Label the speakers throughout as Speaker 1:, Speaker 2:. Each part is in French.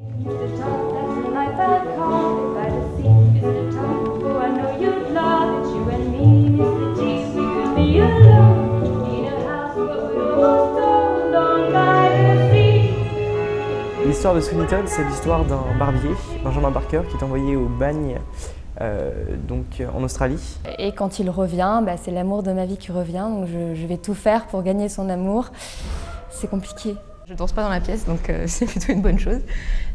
Speaker 1: L'histoire de Sweeney Todd, c'est l'histoire d'un barbier, Benjamin Barker, qui est envoyé au bagne donc en Australie.
Speaker 2: Et quand il revient, c'est l'amour de ma vie qui revient, donc je vais tout faire pour gagner son amour. C'est compliqué. Je danse pas dans la pièce, donc c'est plutôt une bonne chose.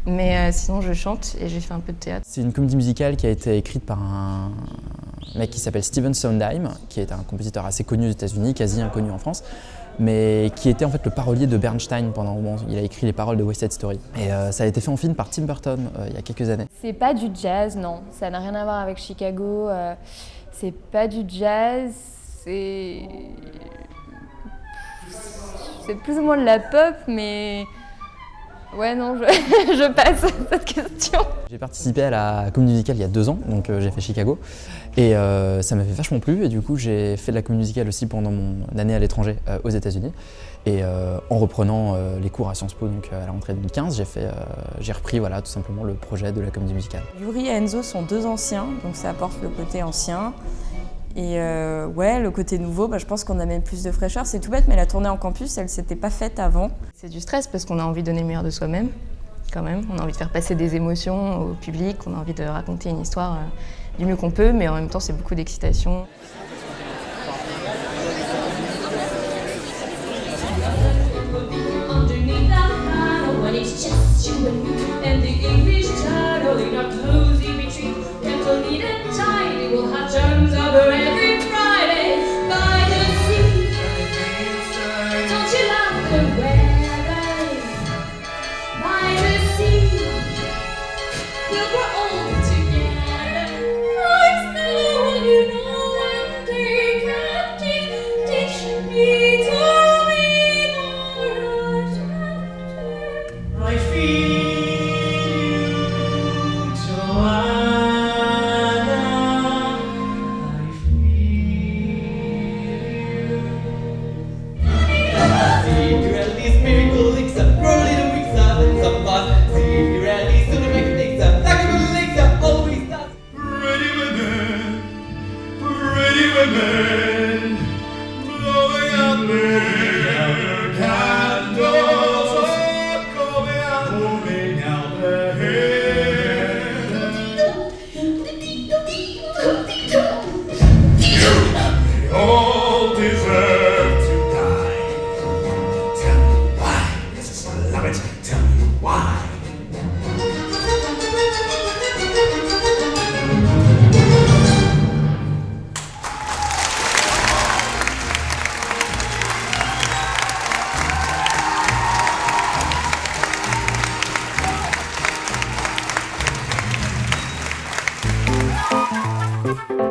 Speaker 2: Mais sinon, je chante et j'ai fait un peu de théâtre.
Speaker 3: C'est une comédie musicale qui a été écrite par un mec qui s'appelle Stephen Sondheim, qui est un compositeur assez connu aux États-Unis, quasi inconnu en France, mais qui était en fait le parolier de Bernstein pendant un moment. Il a écrit les paroles de West Side Story. Et ça a été fait en film par Tim Burton il y a quelques années.
Speaker 2: C'est pas du jazz, non. Ça n'a rien à voir avec Chicago. C'est pas du jazz, c'est plus ou moins de la pop, mais ouais, non, je passe cette question.
Speaker 3: J'ai participé à la comédie musicale il y a 2 ans, donc j'ai fait Chicago, et ça m'avait vachement plu, et du coup j'ai fait de la comédie musicale aussi pendant mon année à l'étranger aux États-Unis. Et en reprenant les cours à Sciences Po, donc à la rentrée 2015, j'ai repris tout simplement le projet de la comédie musicale.
Speaker 4: Yuri et Enzo sont 2 anciens, donc ça apporte le côté ancien. Et ouais, le côté nouveau, je pense qu'on amène plus de fraîcheur. C'est tout bête, mais la tournée en campus, elle s'était pas faite avant.
Speaker 2: C'est du stress parce qu'on a envie de donner le meilleur de soi-même, quand même. On a envie de faire passer des émotions au public, on a envie de raconter une histoire du mieux qu'on peut, mais en même temps, c'est beaucoup d'excitation.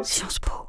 Speaker 5: Sciences Po.